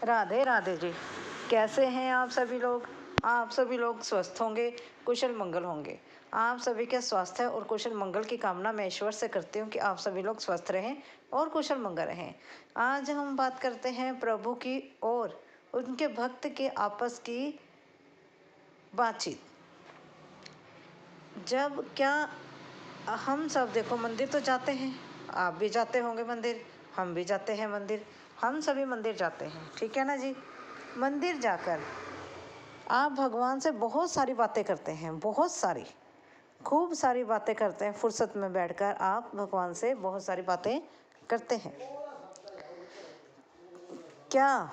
राधे राधे जी। कैसे हैं आप सभी लोग? आप सभी लोग स्वस्थ होंगे, कुशल मंगल होंगे। आप सभी के स्वास्थ्य और कुशल मंगल की कामना मैं ईश्वर से करती हूँ कि आप सभी लोग स्वस्थ रहें और कुशल मंगल रहें। आज हम बात करते हैं प्रभु की और उनके भक्त के आपस की बातचीत। जब क्या हम सब देखो मंदिर तो जाते हैं, आप भी जाते होंगे मंदिर, हम भी जाते हैं मंदिर, हम सभी मंदिर जाते हैं, ठीक है ना जी। मंदिर जाकर आप भगवान से बहुत सारी बातें करते हैं, बहुत सारी, खूब सारी बातें करते हैं। फुर्सत में बैठकर आप भगवान से बहुत सारी बातें करते हैं। क्या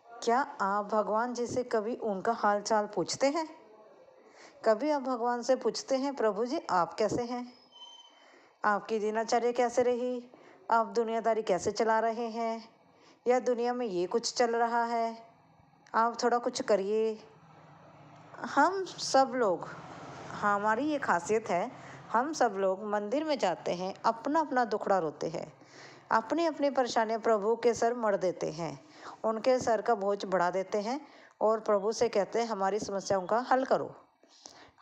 क्या आप भगवान जी से कभी उनका हाल चाल पूछते हैं? कभी आप भगवान से पूछते हैं, प्रभु जी आप कैसे हैं? आपकी दिनचर्या कैसे रही? आप दुनियादारी कैसे चला रहे हैं? या दुनिया में ये कुछ चल रहा है, आप थोड़ा कुछ करिए। हम सब लोग, हमारी ये खासियत है, हम सब लोग मंदिर में जाते हैं, अपना अपना दुखड़ा रोते हैं, अपनी अपनी परेशानियां प्रभु के सर मढ़ देते हैं, उनके सर का बोझ बढ़ा देते हैं और प्रभु से कहते हैं हमारी समस्याओं का हल करो,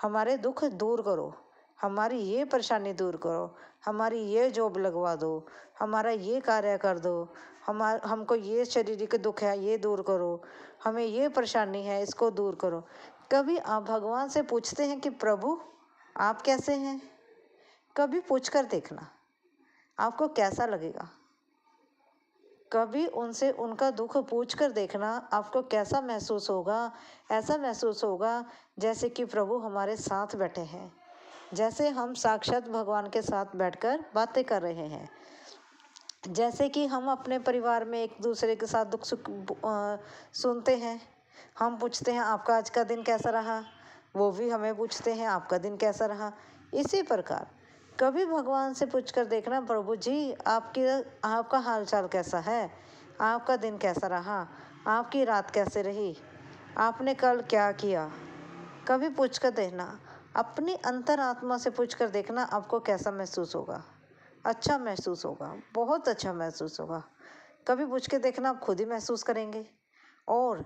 हमारे दुख दूर करो, हमारी ये परेशानी दूर करो, हमारी ये जॉब लगवा दो, हमारा ये कार्य कर दो, हमको ये शारीरिक दुख है ये दूर करो, हमें ये परेशानी है इसको दूर करो। कभी आप भगवान से पूछते हैं कि प्रभु आप कैसे हैं? कभी पूछ कर देखना, आपको कैसा लगेगा। कभी उनसे उनका दुख पूछ कर देखना, आपको कैसा महसूस होगा। ऐसा महसूस होगा जैसे कि प्रभु हमारे साथ बैठे हैं, जैसे हम साक्षात भगवान के साथ बैठकर बातें कर रहे हैं, जैसे कि हम अपने परिवार में एक दूसरे के साथ दुख सुख सुनते हैं। हम पूछते हैं आपका आज का दिन कैसा रहा, वो भी हमें पूछते हैं आपका दिन कैसा रहा। इसी प्रकार कभी भगवान से पूछ कर देखना, प्रभु जी आपका हाल चाल कैसा है, आपका दिन कैसा रहा, आपकी रात कैसे रही, आपने कल क्या किया। कभी पूछ कर देखना, अपनी अंतरात्मा से पूछ कर देखना, आपको कैसा महसूस होगा। अच्छा महसूस होगा, बहुत अच्छा महसूस होगा। कभी पूछ के देखना, आप खुद ही महसूस करेंगे। और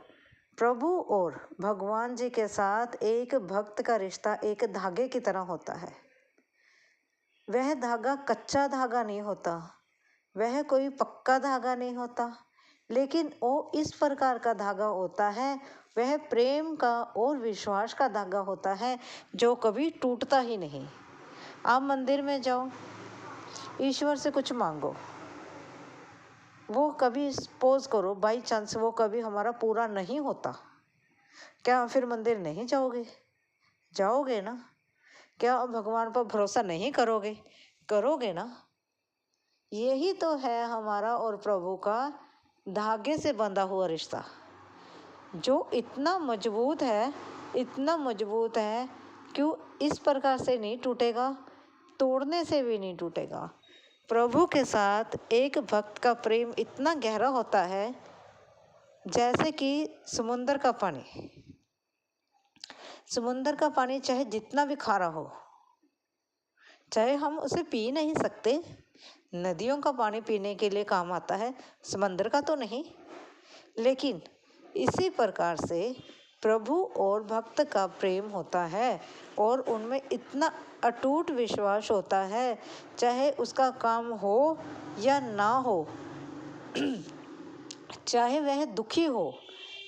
प्रभु और भगवान जी के साथ एक भक्त का रिश्ता एक धागे की तरह होता है। वह धागा कच्चा धागा नहीं होता, वह कोई पक्का धागा नहीं होता, लेकिन वो इस प्रकार का धागा होता है, वह प्रेम का और विश्वास का धागा होता है जो कभी टूटता ही नहीं। आप मंदिर में जाओ, ईश्वर से कुछ मांगो, वो कभी सपोज करो बाई चांस वो कभी हमारा पूरा नहीं होता, क्या फिर मंदिर नहीं जाओगे? जाओगे ना। क्या भगवान पर भरोसा नहीं करोगे? करोगे ना। यही तो है हमारा और प्रभु का धागे से बंधा हुआ रिश्ता, जो इतना मजबूत है, इतना मजबूत है, क्यों इस प्रकार से नहीं टूटेगा, तोड़ने से भी नहीं टूटेगा। प्रभु के साथ एक भक्त का प्रेम इतना गहरा होता है जैसे कि समुंदर का पानी। समुंदर का पानी चाहे जितना भी खारा हो, चाहे हम उसे पी नहीं सकते, नदियों का पानी पीने के लिए काम आता है, समंदर का तो नहीं। लेकिन इसी प्रकार से प्रभु और भक्त का प्रेम होता है और उनमें इतना अटूट विश्वास होता है, चाहे उसका काम हो या ना हो, चाहे वह दुखी हो,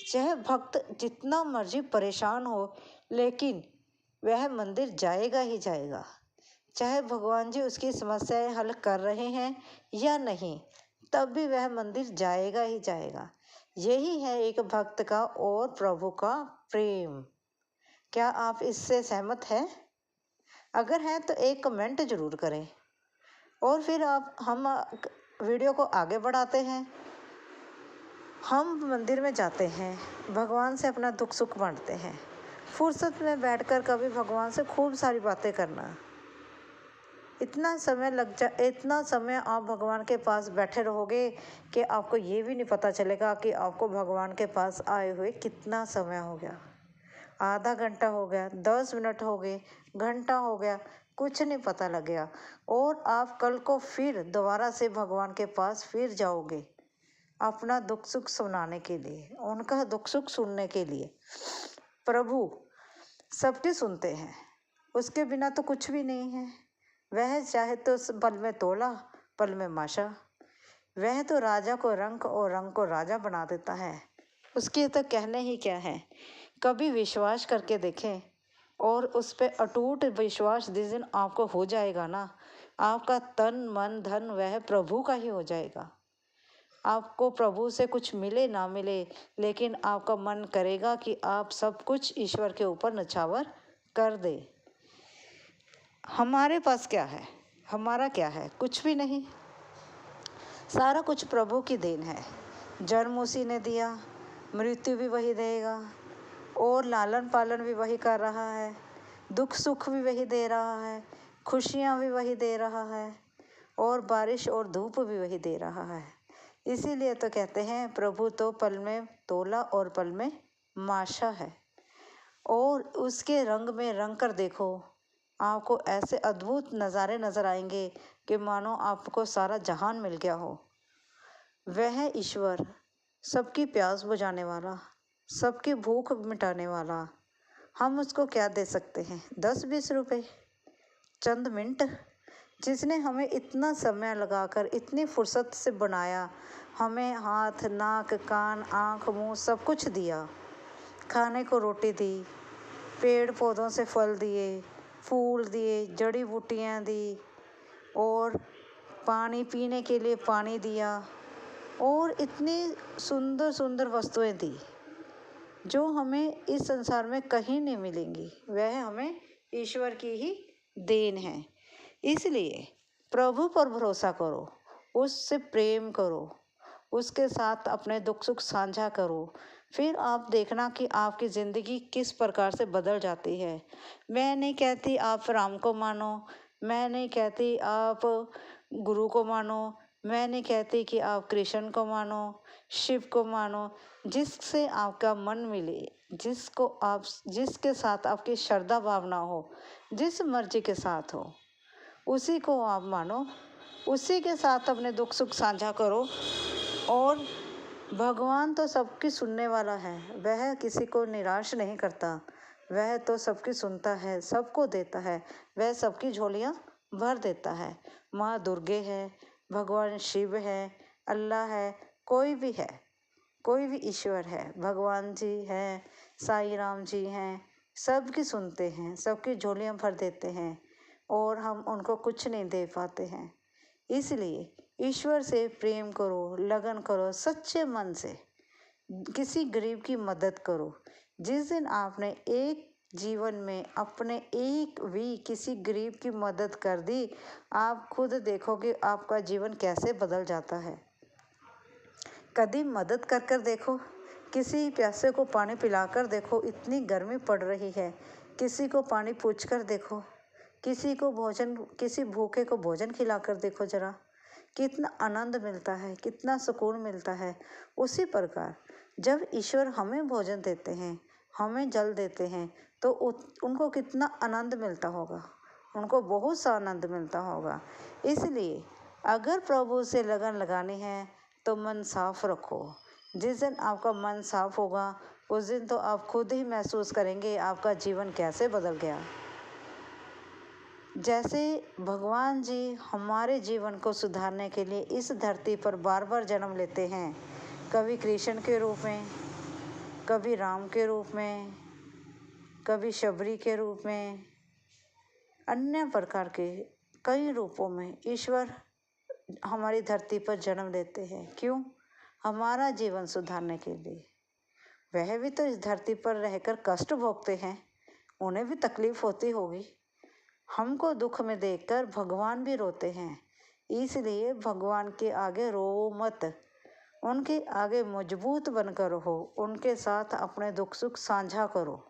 चाहे भक्त जितना मर्जी परेशान हो, लेकिन वह मंदिर जाएगा ही जाएगा। चाहे भगवान जी उसकी समस्याएं हल कर रहे हैं या नहीं, तब भी वह मंदिर जाएगा ही जाएगा। यही है एक भक्त का और प्रभु का प्रेम। क्या आप इससे सहमत हैं? अगर हैं तो एक कमेंट जरूर करें। और फिर हम वीडियो को आगे बढ़ाते हैं। हम मंदिर में जाते हैं, भगवान से अपना दुख सुख बांटते हैं। फुर्सत में बैठकर कभी भगवान से खूब सारी बातें करना। इतना समय आप भगवान के पास बैठे रहोगे कि आपको ये भी नहीं पता चलेगा कि आपको भगवान के पास आए हुए कितना समय हो गया। आधा घंटा हो गया, 10 मिनट हो गए, घंटा हो गया, कुछ नहीं पता लग गया। और आप कल को फिर दोबारा से भगवान के पास फिर जाओगे, अपना दुख सुख सुनाने के लिए, उनका दुख सुख सुनने के लिए। प्रभु सबकी सुनते हैं, उसके बिना तो कुछ भी नहीं है। वह चाहे तो पल में तोला, पल में माशा। वह तो राजा को रंक और रंक को राजा बना देता है। उसके तो कहने ही क्या है। कभी विश्वास करके देखें और उस पर अटूट विश्वास जिस दिन आपको हो जाएगा ना, आपका तन मन धन वह प्रभु का ही हो जाएगा। आपको प्रभु से कुछ मिले ना मिले, लेकिन आपका मन करेगा कि आप सब कुछ ईश्वर के ऊपर न्यौछावर कर दे। हमारे पास क्या है, हमारा क्या है? कुछ भी नहीं। सारा कुछ प्रभु की देन है। जन्म उसी ने दिया, मृत्यु भी वही देगा और लालन पालन भी वही कर रहा है, दुख सुख भी वही दे रहा है, खुशियाँ भी वही दे रहा है और बारिश और धूप भी वही दे रहा है। इसीलिए तो कहते हैं प्रभु तो पल में तोला और पल में माशा है। और उसके रंग में रंग कर देखो, आपको ऐसे अद्भुत नज़ारे नज़र आएंगे कि मानो आपको सारा जहान मिल गया हो। वह ईश्वर सबकी प्यास बुझाने वाला, सबकी भूख मिटाने वाला, हम उसको क्या दे सकते हैं? 10-20 रुपए, चंद मिनट, जिसने हमें इतना समय लगाकर इतनी फुर्सत से बनाया, हमें हाथ नाक कान आँख मुँह सब कुछ दिया, खाने को रोटी दी, पेड़ पौधों से फल दिए, फूल दिए, जड़ी बूटियाँ दी और पानी पीने के लिए पानी दिया और इतनी सुंदर सुंदर वस्तुएं दी जो हमें इस संसार में कहीं नहीं मिलेंगी। वह हमें ईश्वर की ही देन है। इसलिए प्रभु पर भरोसा करो, उससे प्रेम करो, उसके साथ अपने दुख सुख साझा करो। फिर आप देखना कि आपकी ज़िंदगी किस प्रकार से बदल जाती है। मैं नहीं कहती आप राम को मानो, मैं नहीं कहती आप गुरु को मानो, मैं नहीं कहती कि आप कृष्ण को मानो, शिव को मानो। जिससे आपका मन मिले, जिसके साथ आपकी श्रद्धा भावना हो, जिस मर्जी के साथ हो, उसी को आप मानो, उसी के साथ अपने दुख सुख साझा करो। और भगवान तो सबकी सुनने वाला है, वह किसी को निराश नहीं करता, वह तो सबकी सुनता है, सबको देता है, वह सबकी झोलियाँ भर देता है। माँ दुर्गे है, भगवान शिव है, अल्लाह है, कोई भी है, कोई भी ईश्वर है, भगवान जी हैं, साईं राम जी हैं, सबकी सुनते हैं, सबकी झोलियाँ भर देते हैं और हम उनको कुछ नहीं दे पाते हैं। इसलिए ईश्वर से प्रेम करो, लगन करो, सच्चे मन से किसी गरीब की मदद करो। जिस दिन आपने एक जीवन में अपने एक भी किसी गरीब की मदद कर दी, आप खुद देखोगे आपका जीवन कैसे बदल जाता है। कभी मदद कर कर देखो, किसी प्यासे को पानी पिलाकर देखो, इतनी गर्मी पड़ रही है, किसी को पानी पूछ कर देखो, किसी भूखे को भोजन खिलाकर देखो जरा, कितना आनंद मिलता है, कितना सुकून मिलता है। उसी प्रकार जब ईश्वर हमें भोजन देते हैं, हमें जल देते हैं, तो उनको कितना आनंद मिलता होगा, उनको बहुत सा आनंद मिलता होगा। इसलिए अगर प्रभु से लगन लगानी है तो मन साफ रखो। जिस दिन आपका मन साफ होगा, उस दिन तो आप खुद ही महसूस करेंगे आपका जीवन कैसे बदल गया। जैसे भगवान जी हमारे जीवन को सुधारने के लिए इस धरती पर बार बार जन्म लेते हैं, कभी कृष्ण के रूप में, कभी राम के रूप में, कभी शबरी के रूप में, अन्य प्रकार के कई रूपों में ईश्वर हमारी धरती पर जन्म लेते हैं। क्यों? हमारा जीवन सुधारने के लिए। वह भी तो इस धरती पर रहकर कष्ट भोगते हैं, उन्हें भी तकलीफ होती होगी। हमको दुख में देखकर भगवान भी रोते हैं। इसलिए भगवान के आगे रो मत, उनके आगे मजबूत बनकर रहो, उनके साथ अपने दुख सुख साझा करो।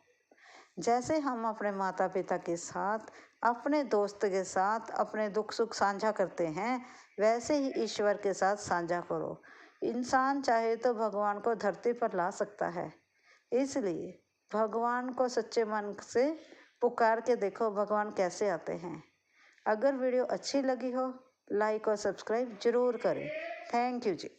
जैसे हम अपने माता पिता के साथ, अपने दोस्त के साथ अपने दुख सुख साझा करते हैं, वैसे ही ईश्वर के साथ साझा करो। इंसान चाहे तो भगवान को धरती पर ला सकता है। इसलिए भगवान को सच्चे मन से पुकार के देखो, भगवान कैसे आते हैं। अगर वीडियो अच्छी लगी हो, लाइक और सब्सक्राइब जरूर करें। Thank you ji.